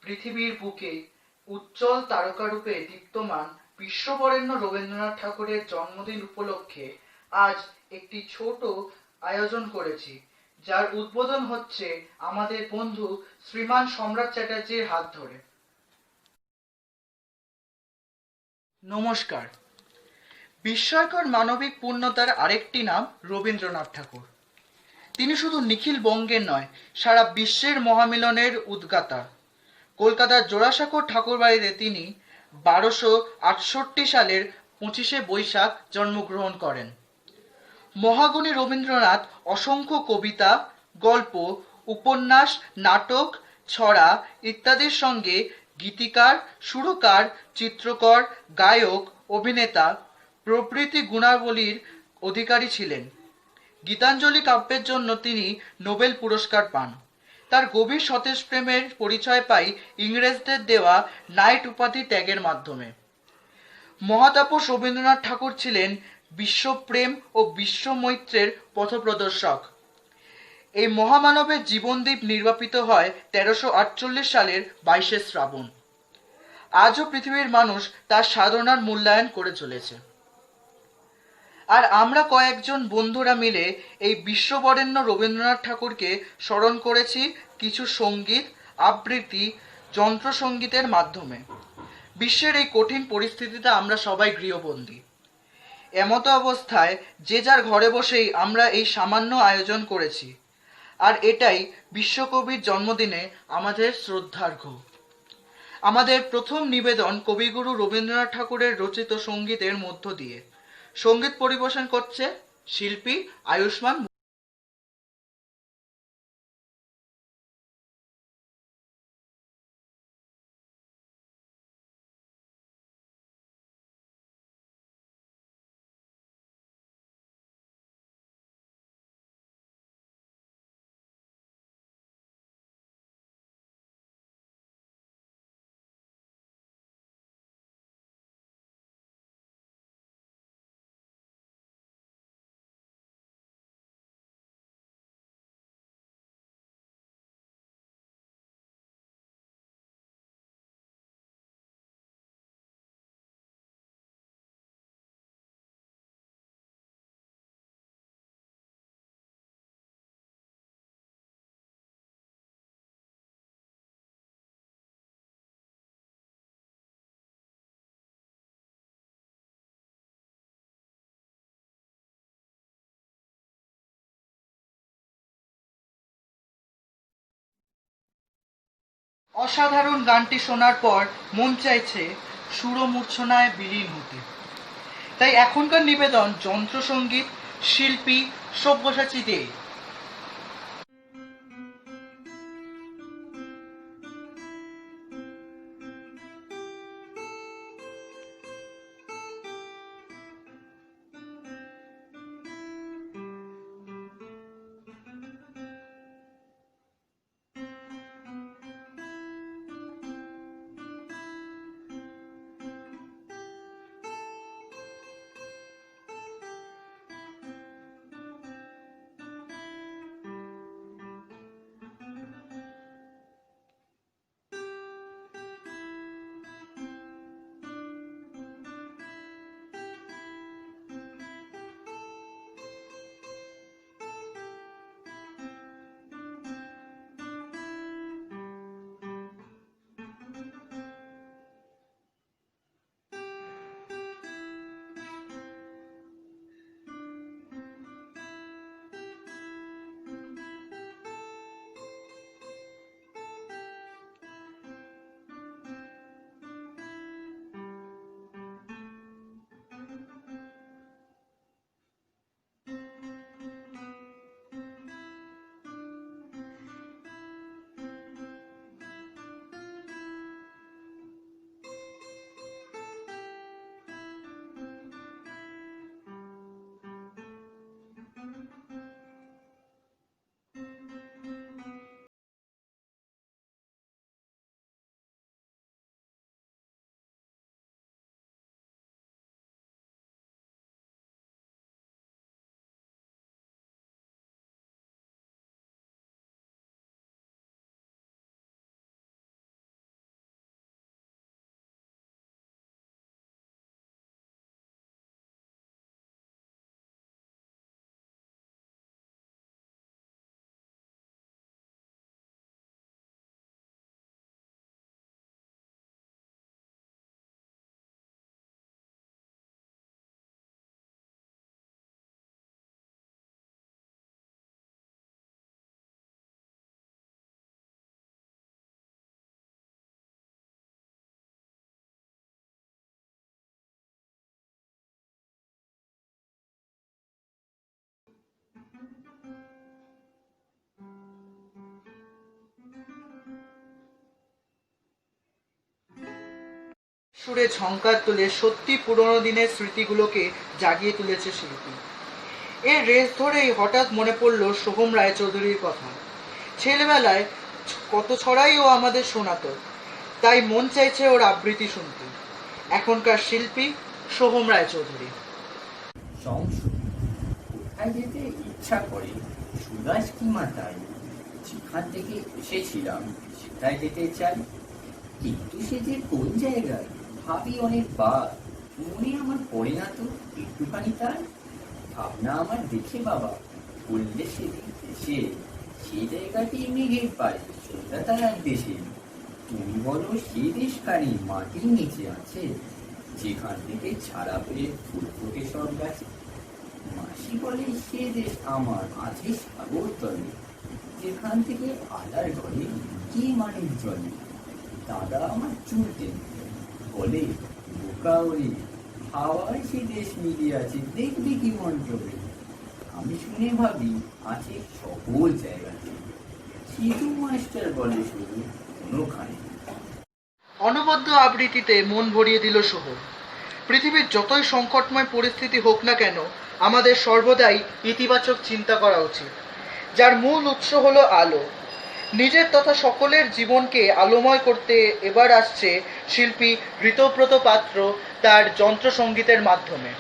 পৃথিবীর বুকে উজ্জ্বল তারকারূপে দীপ্তমান বিশ্ববরেণ্য রবীন্দ্রনাথ ঠাকুরের জন্মদিন উপলক্ষে আজ একটি ছোট আয়োজন করেছি, যার উদ্বোধন হচ্ছে আমাদের বন্ধু শ্রীমান সম্রাট চ্যাটার্জির হাত ধরে। নমস্কার। বিস্ময়কর মানবিক পূর্ণতার আরেকটি নাম রবীন্দ্রনাথ ঠাকুর। তিনি শুধু নিখিল বঙ্গের নয়, সারা বিশ্বের মহামিলনের উদ্গাতা। কলকাতার জোড়াসাঁকোর ঠাকুরবাড়িতে তিনি 1268 সালের 25শে বৈশাখ জন্মগ্রহণ করেন। মহাগুণী রবীন্দ্রনাথ অসংখ্য কবিতা, গল্প, উপন্যাস, নাটক, ছড়া ইত্যাদির সঙ্গে গীতিকার, সুরকার, চিত্রকর, গায়ক, অভিনেতা প্রভৃতি গুণাবলীর অধিকারী ছিলেন। গীতাঞ্জলি কাব্যের জন্য তিনি নোবেল পুরস্কার পান। তার গভীর সতেজ প্রেমের পরিচয় পাই ইংরেজদের দেওয়া নাইট উপাধি ত্যাগের মাধ্যমে। মহাতাপস রবীন্দ্রনাথ ঠাকুর ছিলেন বিশ্বপ্রেম ও বিশ্বমৈত্রের পথপ্রদর্শক। এই মহামানবের জীবনদীপ নির্বাপিত হয় 1348 সালের 22শে শ্রাবণ। আজও পৃথিবীর মানুষ তার সাধনার মূল্যায়ন করে চলেছে। আর আমরা কয়েকজন বন্ধুরা মিলে এই বিশ্ববরেণ্য রবীন্দ্রনাথ ঠাকুরকে স্মরণ করেছি কিছু সঙ্গীত, আবৃত্তি, যন্ত্রসঙ্গীতের মাধ্যমে। বিশ্বের এই কঠিন পরিস্থিতিতে আমরা সবাই গৃহবন্দী। এমতো অবস্থায় যে যার ঘরে বসেই আমরা এই সামান্য আয়োজন করেছি, আর এটাই বিশ্বকবির জন্মদিনে আমাদের শ্রদ্ধার্ঘ্য। আমাদের প্রথম নিবেদন কবিগুরু রবীন্দ্রনাথ ঠাকুরের রচিত সঙ্গীতের মধ্য দিয়ে। সঙ্গীত পরিবেশন করছে শিল্পী আয়ুষ্মান। অসাধারণ গানটি শোনার পর মন চাইছে সুরমূর্ছনায় বিলীন হতে। তাই এখনকার নিবেদন যন্ত্রসঙ্গীত, শিল্পী সব্যসাচী দে। সুরে ঝংকার তুলে সত্যি পুরনো দিনের স্মৃতিগুলোকে জাগিয়ে তুলেছে শিল্পী। এর রেশ ধরেই হঠাৎ মনে পড়ল সোহম রায়চৌধুরীর কথা। ছেলেবেলায় কত ছড়াই ও আমাদের শোনাতো, তাই মন চাইছে ওর আবৃত্তি শুনতে। এখনকার শিল্পী সোহম রায়চৌধুরী। কোথায় যেতে ইচ্ছা করে সুদাস কিমা তাই, যেখান থেকে এসেছিলাম সেটাই যেতে চাই, কিন্তু সে যে কোন জায়গায় ভাবি অনেকবার, মনে আমার পড়ে না তো একটুখানি তার ভাবনা আমার দেখে বাবা বললে সেদিন এসে সে জায়গাটি মেঘের পারে সন্ধ্যা তার দেশে, তুমি বলো সে দেশ কানে মাটির নিচে আছে, যেখান থেকে ছাড়া পেয়ে ফুল ফোটে সব গাছে। মাসি বলে সে দেশ আমার আছে সাগর তলে, যেখান থেকে আলার ঘরে কি মাটির জলে। দাদা আমার চুল টেনে বলে বোকা ওরে, হাওয়ায় সে দেশ মিলিয়ে আছে দেখবি কি মন্ত্রবে। আমি শুনে ভাবি আছে সকল জায়গাতে, সিধু মাস্টার বলে শুধু কোনোখানে। অনবদ্য আবৃত্তিতে মন ভরিয়ে দিল সোহম। পৃথিবীর যতই সংকটময় পরিস্থিতি হোক না কেন, আমাদের সর্বদাই ইতিবাচক চিন্তা করা উচিত, যার মূল উৎস হলো আলো। নিজের তথা সকলের জীবনকে আলোময় করতে এবার আসছে শিল্পী ঋতব্রত পাত্র তার যন্ত্রসঙ্গীতের মাধ্যমে।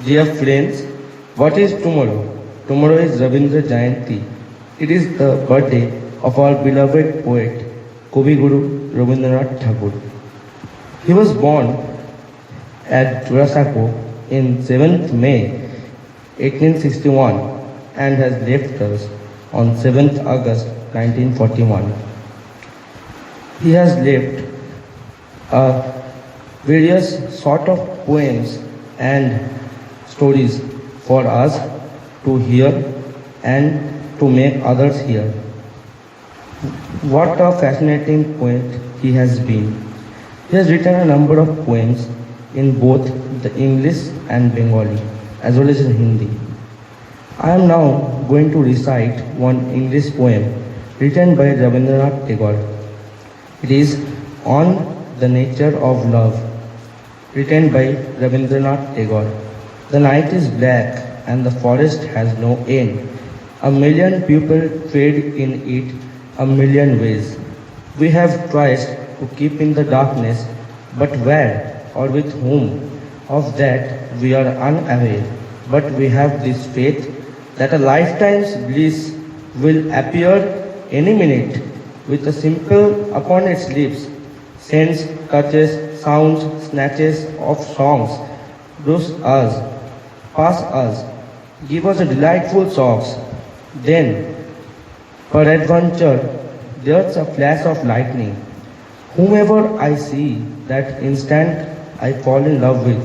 Dear friends, what is tomorrow? Tomorrow is Rabindra Jayanti. It is the birthday of our beloved poet, Kavi Guru Rabindranath Tagore. He was born at Jurasaco in 7th May 1861 and has left us on 7th August 1941. He has left various sort of poems and stories for us to hear and to make others hear. What a fascinating poet he has been. He has written a number of poems in both the English and Bengali as well as in Hindi. I am now going to recite one English poem written by Rabindranath Tagore. It is On the Nature of Love, written by Rabindranath Tagore. The night is black and the forest has no end. A million people trade in it a million ways. We have tried to keep in the darkness, but where or with whom? Of that we are unaware. But we have this faith that a lifetime's bliss will appear any minute with a simple upon its lips. Scents, touches, sounds, snatches of songs. Bruise us, pass us, give us a delightful songs. Then, peradventure, there's a flash of lightning. Whomever I see, that instant I fall in love with.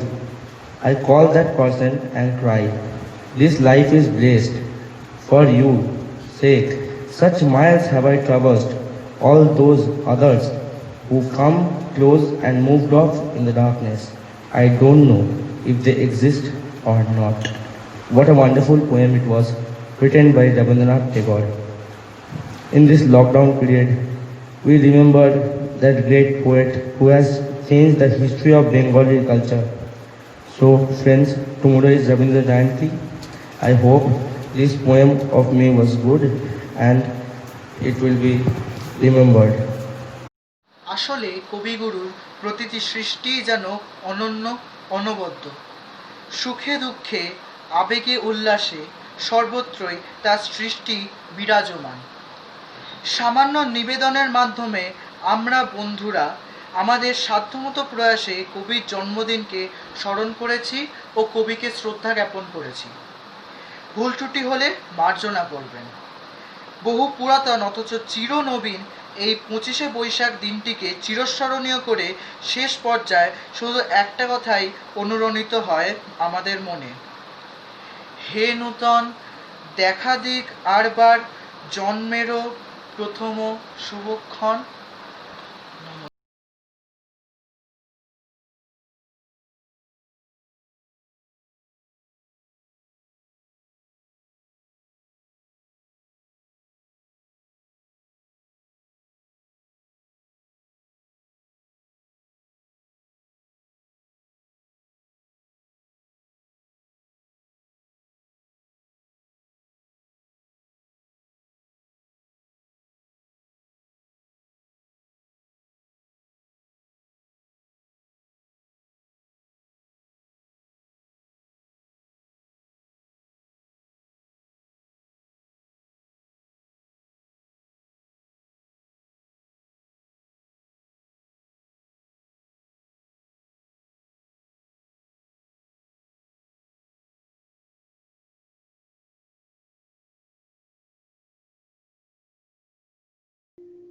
I call that person and cry, this life is blessed. For you sake, such miles have I traversed. All those others who come close and moved off in the darkness, I don't know if they exist or not. What a wonderful poem it was, written by Rabindranath Tagore. In this lockdown period, we remembered that great poet who has changed the history of Bengali culture. So friends, tomorrow is Rabindra Jayanti. I hope this poem of me was good and it will be remembered. আসলে কবিগুরুর প্রতিটি সৃষ্টি যেন অনন্য, অনবদ্য। সুখে দুঃখে, আবেগে উল্লাসে সর্বত্রই তার সৃষ্টি বিরাজমান। সামান্য নিবেদনের মাধ্যমে আমরা বন্ধুরা আমাদের সাধ্যমতো প্রয়াসে কবির জন্মদিনকে স্মরণ করেছি ও কবিকে শ্রদ্ধা জ্ঞাপন করেছি। ভুল ত্রুটি হলে মার্জনা করবেন। বহু পুরাতন অথচ চিরনবীন এই 25শে বৈশাখ দিনটিকে চিরস্মরণীয় করে শেষ পর্যায়ে শুধু একটা কথাই অনুরণিত হয় আমাদের মনে, হে নূতন দেখা দিক আরবার জন্মেরও প্রথম শুভক্ষণ।